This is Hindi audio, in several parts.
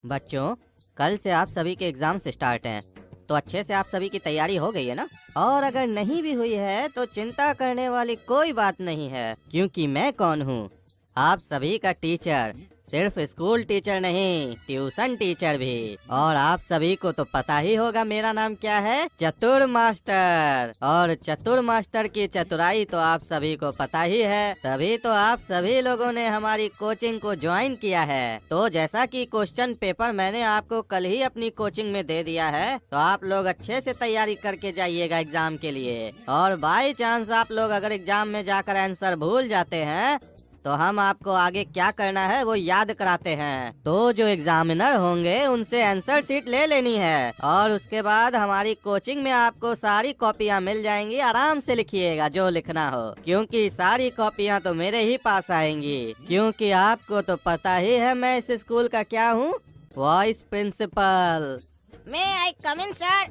बच्चों, कल से आप सभी के एग्जाम्स स्टार्ट हैं, तो अच्छे से आप सभी की तैयारी हो गई है ना? और अगर नहीं भी हुई है तो चिंता करने वाली कोई बात नहीं है, क्योंकि मैं कौन हूँ? आप सभी का टीचर। सिर्फ स्कूल टीचर नहीं, ट्यूशन टीचर भी। और आप सभी को तो पता ही होगा मेरा नाम क्या है, चतुर मास्टर। और चतुर मास्टर की चतुराई तो आप सभी को पता ही है, तभी तो आप सभी लोगों ने हमारी कोचिंग को ज्वाइन किया है। तो जैसा कि क्वेश्चन पेपर मैंने आपको कल ही अपनी कोचिंग में दे दिया है, तो आप लोग अच्छे से तैयारी करके जाइएगा एग्जाम के लिए। और बाई चांस आप लोग अगर एग्जाम में जाकर आंसर भूल जाते हैं तो हम आपको आगे क्या करना है वो याद कराते हैं। तो जो एग्जामिनर होंगे उनसे आंसर शीट ले लेनी है, और उसके बाद हमारी कोचिंग में आपको सारी कॉपियाँ मिल जाएंगी। आराम से लिखिएगा जो लिखना हो, क्योंकि सारी कॉपियाँ तो मेरे ही पास आएंगी। क्योंकि आपको तो पता ही है मैं इस स्कूल का क्या हूँ, वाइस प्रिंसिपल। मैं आई कम इन सर।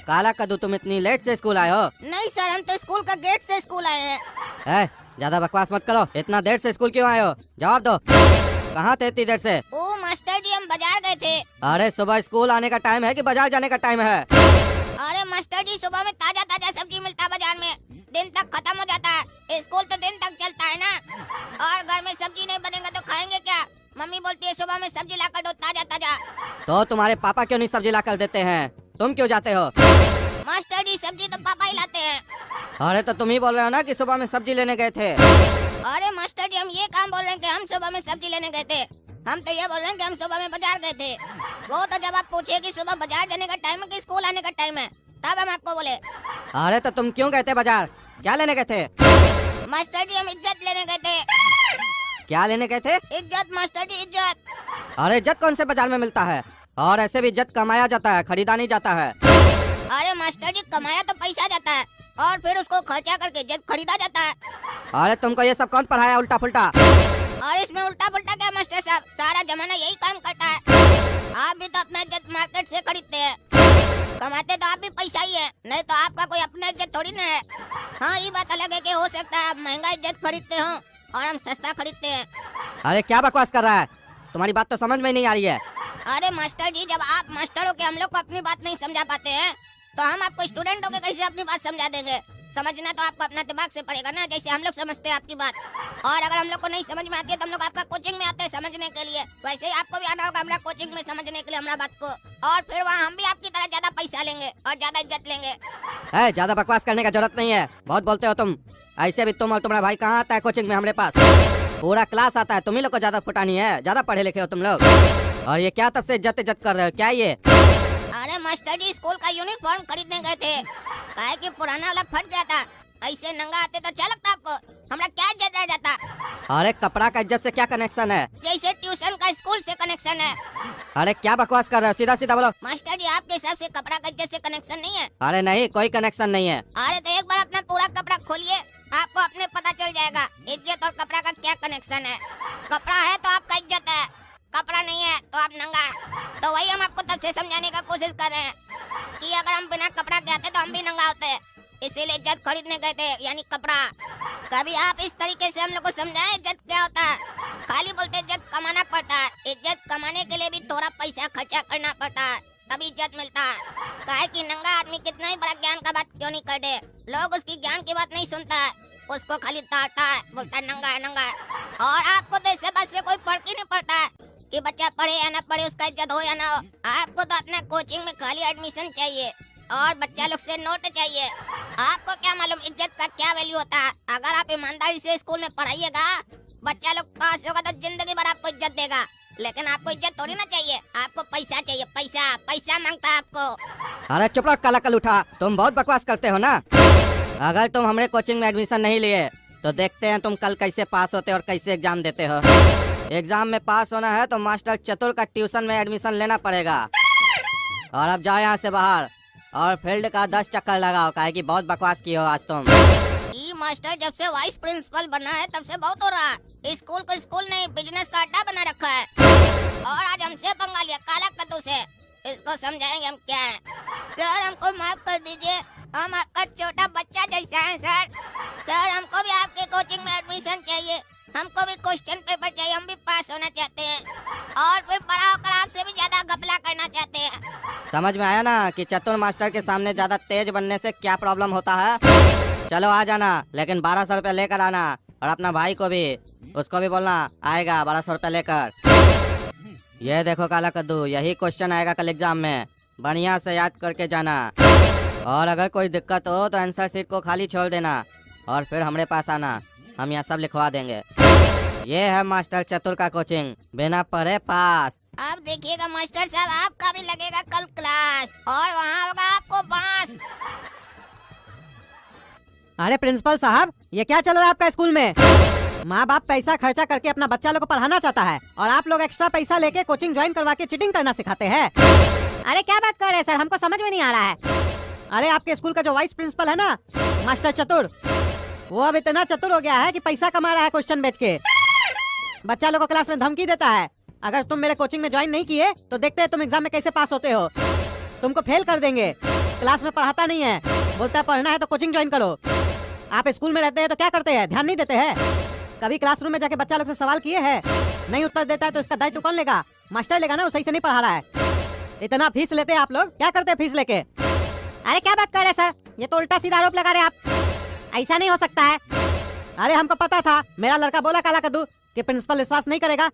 काला कद्दू, तुम इतनी लेट से स्कूल आए हो? नहीं सर, हम तो स्कूल का गेट से स्कूल आए हैं। ज्यादा बकवास मत करो। इतना देर से स्कूल क्यों आए हो? जवाब दो। कहाँ थे इतनी देर से? ओ मास्टर जी, हम बाजार गए थे। अरे सुबह स्कूल आने का टाइम है कि बाजार जाने का टाइम है? अरे मास्टर जी, सुबह में ताजा ताजा सब्जी मिलता है बाजार में, दिन तक खत्म हो जाता है। स्कूल तो दिन तक चलता है ना। और घर में सब्जी नहीं बनेगा तो खाएंगे क्या? मम्मी बोलती है सुबह में सब्जी लाकर दो ताजा ताजा। तो तुम्हारे पापा क्यों नहीं सब्जी लाकर देते हैं? तुम क्यों जाते हो? मास्टर जी, सब्जी तो पापा ही लाते हैं। अरे तो तुम ही बोल रहे हो ना कि सुबह में सब्जी लेने गए थे। अरे मास्टर जी, हम ये काम बोल रहे हैं कि हम सुबह में सब्जी लेने गए थे। हम तो ये बोल रहे हैं कि हम सुबह में बाजार गए थे। वो तो जब आप पूछे कि सुबह बाजार जाने का टाइम है कि स्कूल आने का टाइम है, तब हम आपको बोले। अरे तो तुम क्यों गए थे बाजार? क्या लेने गए थे? मास्टर जी, हम इज्जत लेने गए थे। क्या लेने गए थे? इज्जत मास्टर जी, इज्जत। अरे इज्जत कौन से बाजार में मिलता है? और ऐसे भी इज्जत कमाया जाता है, खरीदा नहीं जाता है। अरे मास्टर जी, कमाया तो पैसा जाता है और फिर उसको खर्चा करके इज्जत खरीदा जाता है। अरे तुमको ये सब कौन पढ़ाया उल्टा पुल्टा? और इसमें उल्टा पुल्टा क्या मास्टर साहब, सारा जमाना यही काम करता है। आप भी तो अपना इज्जत मार्केट से खरीदते हैं। कमाते तो आप भी पैसा ही है, नहीं तो आपका कोई अपना इज्जत थोड़ी ना है। हाँ, ये बात अलग है कि हो सकता है आप महंगा इज्जत खरीदते हो और हम सस्ता खरीदते हैं। अरे क्या बकवास कर रहा है? तुम्हारी बात तो समझ में नहीं आ रही है। अरे मास्टर जी, जब आप मास्टर हो के हम लोग को अपनी बात नहीं समझा पाते हैं, तो हम आपको स्टूडेंट होके कैसे अपनी बात समझा देंगे? समझना तो आपको अपना दिमाग से पड़ेगा ना, जैसे हम लोग समझते हैं आपकी बात। और अगर हम लोग को नहीं समझ में आती है तो हम लोग आपका कोचिंग में आते हैं समझने के लिए। वैसे ही आपको भी आना होगा हमारा कोचिंग में समझने के लिए हमारा बात को। और फिर वहाँ हम भी आपकी तरह ज्यादा पैसा लेंगे और ज्यादा इज्जत लेंगे। ज्यादा बकवास करने का जरूरत नहीं है, बहुत बोलते हो तुम। ऐसे भी तुम और तुम्हारा भाई कहाँ आता है कोचिंग में? हमारे पास पूरा क्लास आता है। तुम ही लोग को ज्यादा फुटानी है, ज्यादा पढ़े लिखे हो तुम लोग। और ये क्या तब से इज्जत इज्जत कर रहे हो? क्या ये? अरे मास्टर जी, स्कूल का यूनिफॉर्म खरीदने गए थे, काहे कि पुराना वाला फट गया था। ऐसे नंगा आते तो अच्छा लगता आपको? हमरा क्या इज्जत रह जाता? अरे कपड़ा का इज्जत से क्या कनेक्शन है? जैसे ट्यूशन का स्कूल से कनेक्शन है। अरे क्या बकवास कर रहे हो? सीधा सीधा बोलो। मास्टर जी, आपके हिसाब से कपड़ा का इज्जत से कनेक्शन नहीं है? अरे नहीं, कोई कनेक्शन नहीं है। अरे तो एक बार अपना पूरा कपड़ा खोलिए, आपको अपने पता चल जाएगा इज्जत और कपड़ा का क्या कनेक्शन है। कपड़ा है तो आपका इज्जत है, कपड़ा नहीं है तो आप नंगा। तो वही हम आपको तब से समझाने का कोशिश कर रहे हैं कि अगर हम बिना कपड़ा के आते तो हम भी नंगा होते हैं, इसीलिए इज्जत खरीदने गए थे, यानी कपड़ा। कभी आप इस तरीके से हम लोग को समझाएं इज्जत क्या होता है? खाली बोलते इज्जत कमाना पड़ता है। इज्जत कमाने के लिए भी थोड़ा पैसा खर्चा करना पड़ता है, तभी इज्जत मिलता है। काहे कि नंगा आदमी कितना ही बड़ा ज्ञान का बात क्यों नहीं कर दे, लोग उसकी ज्ञान की बात नहीं सुनता है, उसको खाली ताड़ता है, बोलता है नंगा है नंगा है। और आपको तो इससे बात से कोई फर्क ही नहीं पड़ता है कि बच्चा पढ़े या ना पढ़े, उसका इज्जत हो या ना हो। आपको तो अपना कोचिंग में खाली एडमिशन चाहिए और बच्चा लोग से नोट चाहिए। आपको क्या मालूम इज्जत का क्या वैल्यू होता है? अगर आप ईमानदारी से स्कूल में पढ़ाइएगा, बच्चा लोग पास होगा तो जिंदगी भर आपको इज्जत देगा। लेकिन आपको इज्जत थोड़ी ना चाहिए, आपको पैसा चाहिए। पैसा पैसा मांगता है आपको। अरे चुप रहो काला कल उठा, तुम बहुत बकवास करते हो ना। अगर तुम हमारे कोचिंग में एडमिशन नहीं लिए तो देखते हैं तुम कल कैसे पास होते और कैसे एग्जाम देते हो। एग्जाम में पास होना है तो मास्टर चतुर का ट्यूशन में एडमिशन लेना पड़ेगा। और अब जाओ यहाँ से बाहर और फील्ड का 10 चक्कर लगाओ, काहे कि बहुत बकवास की हो आज तुम। ये मास्टर जब से वाइस प्रिंसिपल बना है तब से बहुत हो रहा है। स्कूल को स्कूल नहीं, बिजनेस का अड्डा बना रखा है। और आज हमसे पंगा लिया काला कद्दू से। इसको समझाएंगे हम क्या है। सर, हमको माफ कर दीजिए, हम आपका छोटा बच्चा जैसा है सर। सर, हमको भी आपके कोचिंग में एडमिशन चाहिए, हमको भी क्वेश्चन पेपर चाहिए, हम भी पास होना चाहते हैं और फिर बड़ा होकर आप समझ में आया ना कि चतुर मास्टर के सामने ज्यादा तेज बनने से क्या प्रॉब्लम होता है। चलो आ जाना, लेकिन 1200 रुपया लेकर आना, और अपना भाई को भी, उसको भी बोलना आएगा 1200 रुपया लेकर। ये देखो काला कद्दू, यही क्वेश्चन आएगा कल एग्जाम में, बढ़िया से याद करके जाना। और अगर कोई दिक्कत हो तो आंसर शीट को खाली छोड़ देना और फिर हमारे पास आना, हम यहाँ सब लिखवा देंगे। ये है मास्टर चतुर का कोचिंग, बिना पढ़े पास। अब देखिएगा मास्टर साहब, आपका भी लगेगा कल क्लास और वहाँ होगा आपको बांस। अरे प्रिंसिपल साहब, ये क्या चल रहा है आपका स्कूल में? माँ बाप पैसा खर्चा करके अपना बच्चा लोग को पढ़ाना चाहता है और आप लोग एक्स्ट्रा पैसा लेके कोचिंग ज्वाइन करवा के चीटिंग करना सिखाते हैं। अरे क्या बात कर रहे हैं सर, हमको समझ में नहीं आ रहा है। अरे आपके स्कूल का जो वाइस प्रिंसिपल है ना, मास्टर चतुर, वो अब इतना चतुर हो गया है कि पैसा कमा रहा है क्वेश्चन बेच के। बच्चा लोग को क्लास में धमकी देता है, अगर तुम मेरे कोचिंग में ज्वाइन नहीं किए तो देखते हैं तुम एग्जाम में कैसे पास होते हो, तुमको फेल कर देंगे। क्लास में पढ़ाता नहीं है, बोलता है पढ़ना है तो कोचिंग ज्वाइन करो। आप स्कूल में रहते हैं तो क्या करते हैं, ध्यान नहीं देते हैं? कभी क्लासरूम में जाके बच्चा लोग से सवाल किए हैं? नहीं उत्तर देता है तो इसका दायित्व कौन लेगा? मास्टर लेगा ना, वो सही से नहीं पढ़ा रहा है। इतना फीस लेते हैं आप लोग, क्या करते हैं फीस लेके? अरे क्या बात कर रहे हैं सर, ये तो उल्टा सीधा आरोप लगा रहे हैं आप, ऐसा नहीं हो सकता है। अरे हमको पता था, मेरा लड़का बोला काला कद्दू कि प्रिंसिपल विश्वास नहीं करेगा।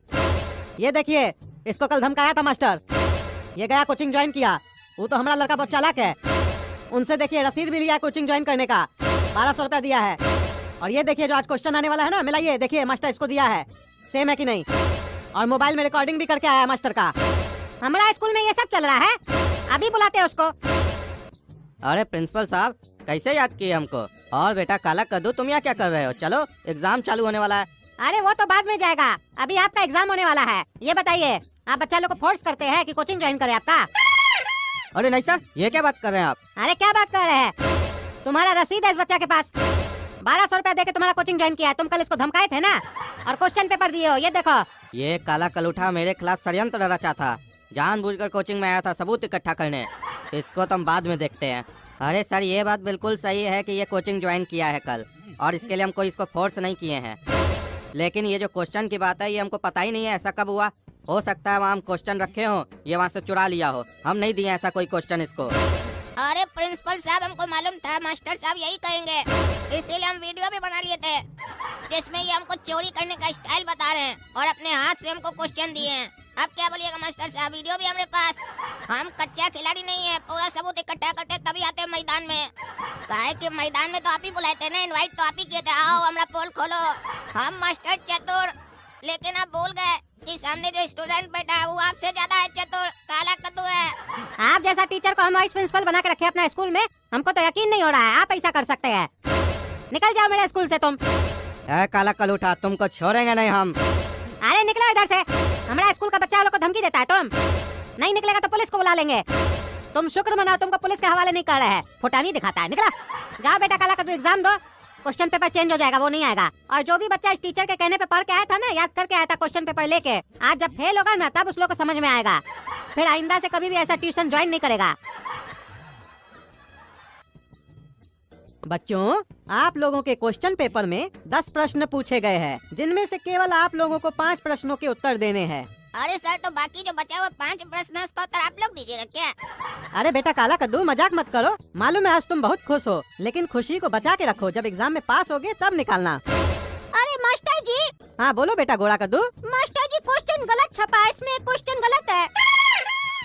ये देखिए, इसको कल धमकाया था मास्टर, ये गया कोचिंग ज्वाइन किया। वो तो हमारा लड़का बहुत चालाक है, उनसे देखिए रसीद भी लिया कोचिंग ज्वाइन करने का, 1200 रुपया दिया है। और ये देखिए जो आज क्वेश्चन आने वाला है ना, मिलाइए देखिए मास्टर इसको दिया है, सेम है कि नहीं। और मोबाइल में रिकॉर्डिंग भी करके आया मास्टर का। हमारा स्कूल में ये सब चल रहा है, अभी बुलाते हैं उसको। अरे प्रिंसिपल साहब, कैसे याद किए हमको? और बेटा काला कद्दू, तुम यहाँ क्या कर रहे हो? चलो एग्जाम चालू होने वाला है। अरे वो तो बाद में जाएगा, अभी आपका एग्जाम होने वाला है। ये बताइए, आप बच्चा लोग को फोर्स करते हैं कि कोचिंग ज्वाइन करे आपका? अरे नहीं सर, ये क्या बात कर रहे हैं आप? अरे क्या बात कर रहे हैं, तुम्हारा रसीद है इस बच्चा के पास, 1200 रुपया देके तुम्हारा कोचिंग ज्वाइन किया है। तुम कल इसको धमकाए थे ना, और क्वेश्चन पेपर दिए हो, ये देखो। ये काला कलूठा मेरे खिलाफ षड्यंत्र रचा था, जानबूझकर कोचिंग में आया था सबूत इकट्ठा करने। इसको तो हम बाद में देखते हैं। अरे सर, ये बात बिल्कुल सही है कि ये कोचिंग ज्वाइन किया है कल, और इसके लिए हम कोई इसको फोर्स नहीं किए हैं। लेकिन ये जो क्वेश्चन की बात है, ये हमको पता ही नहीं है ऐसा कब हुआ। हो सकता है वहाँ हम क्वेश्चन रखे हो, ये वहाँ से चुरा लिया हो, हम नहीं दिए ऐसा कोई क्वेश्चन इसको। अरे प्रिंसिपल साहब, हमको मालूम था मास्टर साहब यही कहेंगे, इसीलिए हम वीडियो भी बना लिए थे जिसमें ये हमको चोरी करने का स्टाइल बता रहे हैं और अपने हाथ से हमको क्वेश्चन दिए हैं। अब क्या बोलिएगा मास्टर साहब, वीडियो भी हमारे पास। हम कच्चा खिलाड़ी नहीं है, पूरा सबूत इकट्ठा करते तभी आते हैं मैदान में। काहे कि मैदान में तो आप ही बुलाए थे ना, इनवाइट तो आप ही किए थे, आओ हमारा पोल खोलो। हम मास्टर चतुर, लेकिन आप भूल गए कि सामने जो स्टूडेंट बैठा है वो आपसे ज्यादा है चतुर, काला कद्दू है। आप जैसा टीचर को हम वाइस प्रिंसिपल बना के रखे अपना स्कूल में, हमको तो यकीन नहीं हो रहा है आप ऐसा कर सकते हैं। निकल जाओ मेरे स्कूल से तुम। काला कलूठा, तुमको छोड़ेंगे नहीं हम। अरे निकलो इधर से, हमारा स्कूल का बच्चा लोग को धमकी देता है तुम। नहीं निकलेगा तो पुलिस को बुला लेंगे। तुम शुक्र मनाओ तुमको पुलिस के हवाले नहीं कर रहे हैं, फुटानी दिखाता है। निकला जाओ बेटा, काला कद्दू एग्जाम दो, क्वेश्चन पेपर चेंज हो जाएगा, वो नहीं आएगा। और जो भी बच्चा इस टीचर के कहने पे पढ़ के आया था ना, याद करके आया था क्वेश्चन पेपर लेके, आज जब फेल होगा ना तब उस लोग को समझ में आएगा, फिर आइंदा से कभी भी ऐसा ट्यूशन ज्वाइन नहीं करेगा। बच्चों, आप लोगों के क्वेश्चन पेपर में 10 प्रश्न पूछे गए हैं, जिनमें से केवल आप लोगों को 5 प्रश्नों के उत्तर देने हैं। अरे सर, तो बाकी जो बचा हुआ 5 प्रश्न है उसका उत्तर आप लोग दीजिएगा क्या? अरे बेटा काला कद्दू, मजाक मत करो। मालूम है आज तुम बहुत खुश हो, लेकिन खुशी को बचा के रखो, जब एग्जाम में पास होगे तब निकालना। अरे मास्टर जी। हाँ बोलो बेटा गोरा कद्दू। मास्टर जी, क्वेश्चन गलत छपा है, इसमें क्वेश्चन गलत है।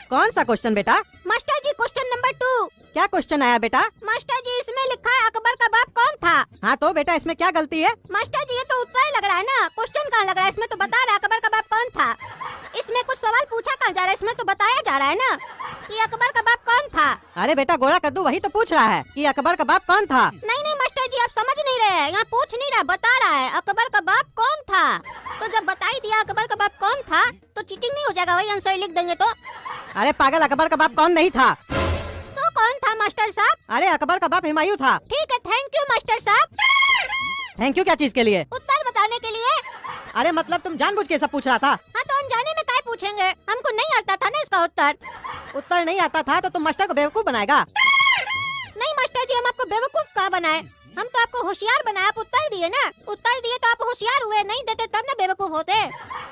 कौन सा क्वेश्चन बेटा? मास्टर जी, क्वेश्चन नंबर 2। क्या क्वेश्चन आया बेटा? मास्टर जी, इसमें लिखा है अकबर का बाप कौन था। हाँ तो बेटा इसमें क्या गलती है? मास्टर जी, ये तो उत्तर लग रहा है ना, क्वेश्चन कहाँ लग रहा है? इसमें तो बता रहा है अकबर का बाप कौन था। इसमें कुछ सवाल पूछा कहाँ जा रहा है, इसमें तो बताया जा रहा है ना कि अकबर का बाप कौन था। अरे बेटा गोरा कद्दू वही तो पूछ रहा है कि अकबर का बाप कौन था। नहीं मास्टर जी, आप समझ नहीं रहे हैं, यहाँ पूछ नहीं रहा, बता रहा है अकबर का बाप कौन था। तो जब बता ही दिया अकबर का बाप कौन था तो चीटिंग नहीं हो जाएगा? वही आंसर लिख देंगे तो। अरे पागल, अकबर का बाप कौन नहीं था। तो कौन था मास्टर साहब? अरे अकबर का बाप हुमायूं था। ठीक है, थैंक यू मास्टर साहब। थैंक यू क्या चीज के लिए? उत्तर बताने के लिए। अरे मतलब तुम जानबूझ के सब पूछ रहा था? हाँ तो अनजाने में काय पूछेंगे, हमको नहीं आता था ना इसका उत्तर। उत्तर नहीं आता था तो तुम मास्टर को बेवकूफ बनाएगा। नहीं मास्टर जी, हम आपको बेवकूफ कहाँ बनाए, हम तो आपको होशियार बनाए। आप उत्तर दिए ना, उत्तर दिए तो आप होशियार हुए, नहीं देते तब ना बेवकूफ होते।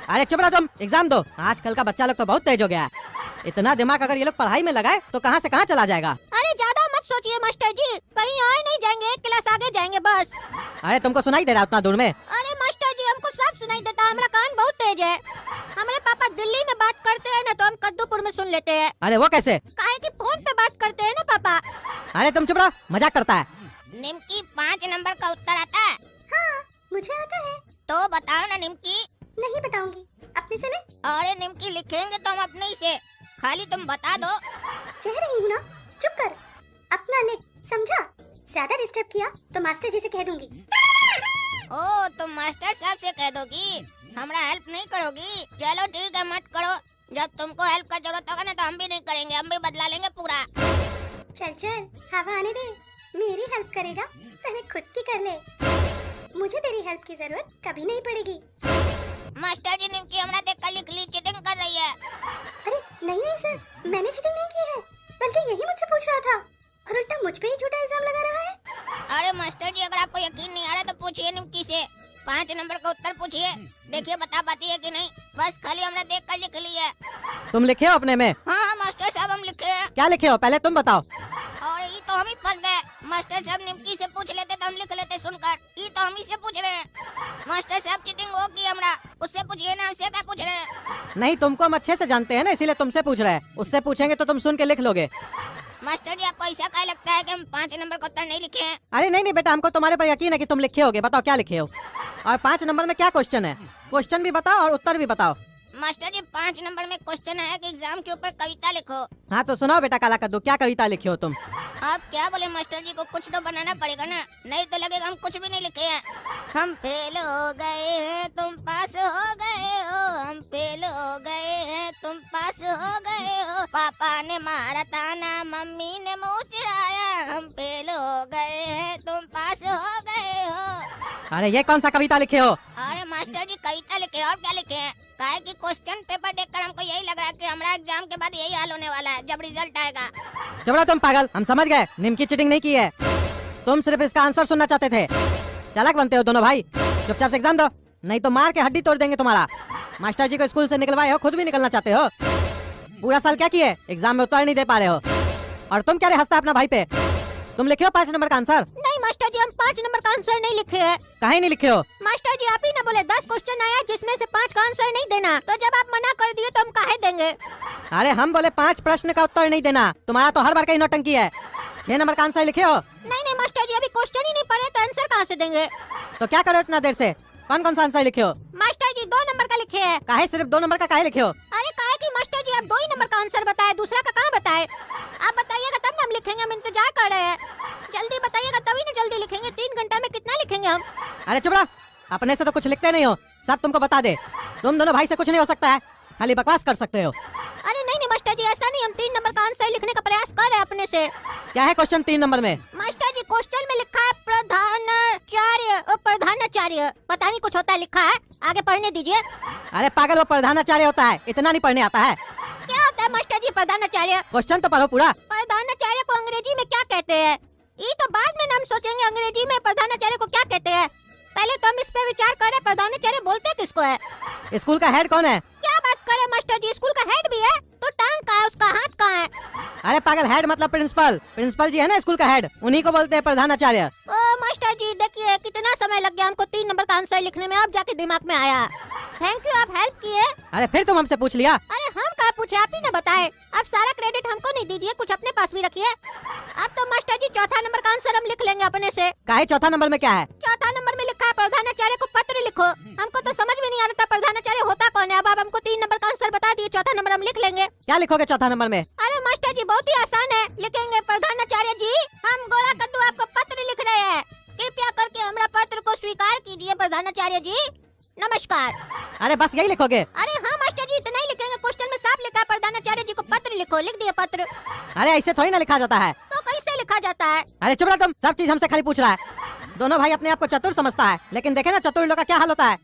अरे चुप रहो तुम, एग्जाम दो। आजकल का बच्चा लोग तो बहुत तेज हो गया है। इतना दिमाग अगर ये लोग पढ़ाई में लगाए तो कहाँ से कहाँ चला जाएगा। अरे ज्यादा मत सोचिए मास्टर जी, कहीं और नहीं जाएंगे, एक क्लास आगे जाएंगे बस। अरे तुमको सुनाई दे रहा है उतना दूर में? अरे मास्टर जी हमको सब सुनाई देता है, हमारा कान बहुत तेज है। हमारे पापा दिल्ली में बात करते हैं ना तो हम कद्दूपुर में सुन लेते हैं। अरे वो कैसे? काहे कि फोन पे बात करते हैं ना पापा। अरे तुम चुप रहो, मजाक करता है। निम्की 5 नंबर का उत्तर आता है? हाँ, मुझे आता है। तो बताओ ना निम्की। नहीं बताऊंगी, अपने से ले। अरे निम्की लिखेंगे तो हम अपने ही से, खाली तुम बता दो। कह रही हूँ ना, चुप कर, अपना लिख, समझा? ज्यादा डिस्टर्ब किया तो मास्टर जी से कह दूंगी। ओ तुम मास्टर साहब से कह दोगी, हमरा हेल्प नहीं करोगी? चलो ठीक है, मत करो। जब तुमको हेल्प का जरूरत होगा ना तो हम भी नहीं करेंगे, हम भी बदला लेंगे पूरा। चल चल, हवा आने दे, मेरी हेल्प करेगा, पहले खुद की कर ले। मुझे तेरी हेल्प की जरूरत कभी नहीं पड़ेगी। मास्टर जी निम्की हमरा देख कर लिख ली, चीटिंग कर रही है। अरे नहीं नहीं सर, मैंने चीटिंग नहीं की है, बल्कि यही मुझसे पूछ रहा था और उल्टा मुझ पे ही झूठा इल्जाम लगा रहा है। अरे मास्टर जी अगर आपको यकीन नहीं आ रहा तो पूछिए निम्की से, 5 नंबर का उत्तर पूछिए, देखिए बता पाती है कि नहीं। बस खाली हमने देख कर लिख ली है। तुम लिखे हो अपने में? हाँ मास्टर साहब हम लिखे हैं। क्या लिखे हो पहले तुम बताओ। और ये तो हम ही फंस गए, मास्टर साहब निम्की से पूछ लेते तो हम लिख लेते सुनकर, ये तो हम ही से पूछ रहे हैं। मास्टर साहब चीटिंग होगी हमरा, उससे पूछिए ना, हमसे क्या पूछ रहे हैं? नहीं, तुमको हम अच्छे से जानते हैं ना, इसीलिए तुमसे पूछ रहे हैं। उससे पूछेंगे तो तुम सुन के लिख लोगे। मास्टर जी आपको ऐसा क्या लगता है कि हम 5 नंबर का उत्तर नहीं लिखे हैं? अरे नहीं नहीं बेटा, हमको तुम्हारे पर यकीन है कि तुम लिखे होगे। बताओ क्या लिखे हो, और 5 नंबर में क्या क्वेश्चन है? क्वेश्चन भी बताओ और उत्तर भी बताओ। मास्टर जी 5 नंबर में क्वेश्चन है कि एग्जाम के ऊपर कविता लिखो। हाँ तो सुनाओ बेटा काला कद्दू, क्या कविता लिखे हो तुम? आप क्या बोले मास्टर जी को, कुछ तो बनाना पड़ेगा ना, नहीं तो लगेगा हम कुछ भी नहीं लिखे हैं। हम फेल हो गए हैं, तुम पास हो गए हो, हम फेल हो गए हैं, तुम पास हो गए हो। पापा ने मारा ताना, मम्मी ने मुँह चिढ़ाया, हम फेल हो गए हैं, तुम पास हो गए हो। अरे ये कौन सा कविता लिखे हो? अरे मास्टर जी कविता लिखे और क्या लिखे हैं? काहे कि क्वेश्चन पेपर देखकर हमको यही लग रहा है कि हमारा एग्जाम के बाद यही हाल होने वाला है जब रिजल्ट आएगा। जबड़ा तुम पागल, हम समझ गए, निम्की चीटिंग नहीं की है। तुम सिर्फ इसका आंसर सुनना चाहते थे। चालाक बनते हो दोनों भाई, चुपचाप से एग्जाम दो, नहीं तो मार के हड्डी तोड़ देंगे तुम्हारा। मास्टर जी को स्कूल से निकलवाए हो, खुद भी निकलना चाहते हो। पूरा साल क्या किए, एग्जाम में उत्तर नहीं दे पा रहे हो, और तुम क्या हंसता है अपना भाई पे? तुम लिखे हो 5 नंबर का आंसर? नहीं मास्टर जी हम 5 नंबर का आंसर नहीं लिखे हैं। काहे नहीं लिखे हो? मास्टर जी आप ही ना बोले 10 क्वेश्चन आया जिसमें से 5 का आंसर नहीं देना, तो जब आप मना कर दिए तो हम काहे देंगे? अरे हम बोले 5 प्रश्न का उत्तर नहीं देना, तुम्हारा तो हर बार का ही नौटंकी है। 6 नंबर का आंसर लिखे हो? नहीं नहीं मास्टर जी अभी क्वेश्चन ही नहीं पढ़े तो आंसर कहाँ से देंगे? तो क्या करो इतना देर से? कौन कौन सा आंसर लिखे हो? मास्टर जी 2 नंबर का लिखे हैं। काहे सिर्फ 2 नंबर का काहे लिखे हो? अरे काहे कि मास्टर जी आप 2 ही नंबर का आंसर बताए, दूसरा का कहाँ बताए? आप बताइएगा तब ना हम लिखेंगे, हम इंतजार कर रहे हैं। जल्दी बताइएगा तभी ना जल्दी लिखेंगे, 3 घंटा में कितना लिखेंगे हम? अरे चुप रहो, अपने से तो कुछ लिखते नहीं हो, सब तुमको बता दे। तुम दोनों भाई से कुछ नहीं हो सकता है, खाली बकवास कर सकते हो। अरे नहीं नहीं मास्टर जी ऐसा नहीं, हम 3 नंबर का आंसर लिखने का प्रयास कर रहे हैं अपने से। क्या है क्वेश्चन 3 नंबर में? मास्टर जी क्वेश्चन में लिखा है प्रधानाचार्य, पता नहीं कुछ होता है लिखा है, आगे पढ़ने दीजिए। अरे पागल, वो प्रधानाचार्य होता है, इतना नहीं पढ़ने आता है। क्या होता है मास्टर जी प्रधानाचार्य? क्वेश्चन तो पढ़ो पूरा। प्रधानाचार्य को अंग्रेजी में क्या कहते हैं? ये तो बाद में हम सोचेंगे अंग्रेजी में प्रधानाचार्य को क्या कहते हैं, पहले तो हम इस पे विचार करें प्रधानाचार्य बोलते किसको है? स्कूल का हेड कौन है? क्या बात करे मास्टर जी, स्कूल का हेड भी है तो टांग कहाँ है उसका, हाथ कहाँ है? अरे पागल, हेड मतलब प्रिंसिपल, प्रिंसिपल जी है ना स्कूल का हेड, उन्हीं को बोलते हैं प्रधानाचार्य। ओ मास्टर जी देखिए कितना समय लग गया हमको 3 नंबर का आंसर लिखने में, अब जाके दिमाग में आया। थैंक यू, आप हेल्प किए। अरे फिर तुम हमसे पूछ लिया। अरे हम कहाँ पूछे, आप ही ने बताए। अब सारा क्रेडिट हमको नहीं दीजिए, कुछ अपने पास भी रखिए। अब तो मास्टर जी 4था नंबर का आंसर हम लिख लेंगे अपने से। काहे 4था नंबर में क्या है? 4था नंबर में लिखा है प्रधानाचार्य को पत्र लिखो। हमको तो समझ में नहीं आ रहा था प्रधानाचार्य होता कौन है, अब आप हमको 3 नंबर का आंसर बता दिए, 4था नंबर हम लिख लेंगे। क्या लिखोगे 4था नंबर में? अरे मास्टर जी बहुत ही आसान है, लिखेंगे प्रधानाचार्य जी हम गोला कद्दू आपको पत्र लिख रहे हैं, कृपया करके हमारा पत्र को स्वीकार कीजिए प्रधानाचार्य जी, नमस्कार। अरे बस यही लिखोगे? अरे हाँ मास्टर जी इतना ही लिखेंगे, क्वेश्चन में साफ लिखा है प्रधानाचार्य जी को पत्र लिखो, लिख दिया पत्र। अरे ऐसे थोड़ी ना लिखा जाता है। तो कैसे लिखा जाता है? अरे चुप रहो तुम, सब चीज हमसे खाली पूछ रहा है। दोनों भाई अपने आप को चतुर समझता है, लेकिन देखे ना चतुर लोग का क्या हाल होता है।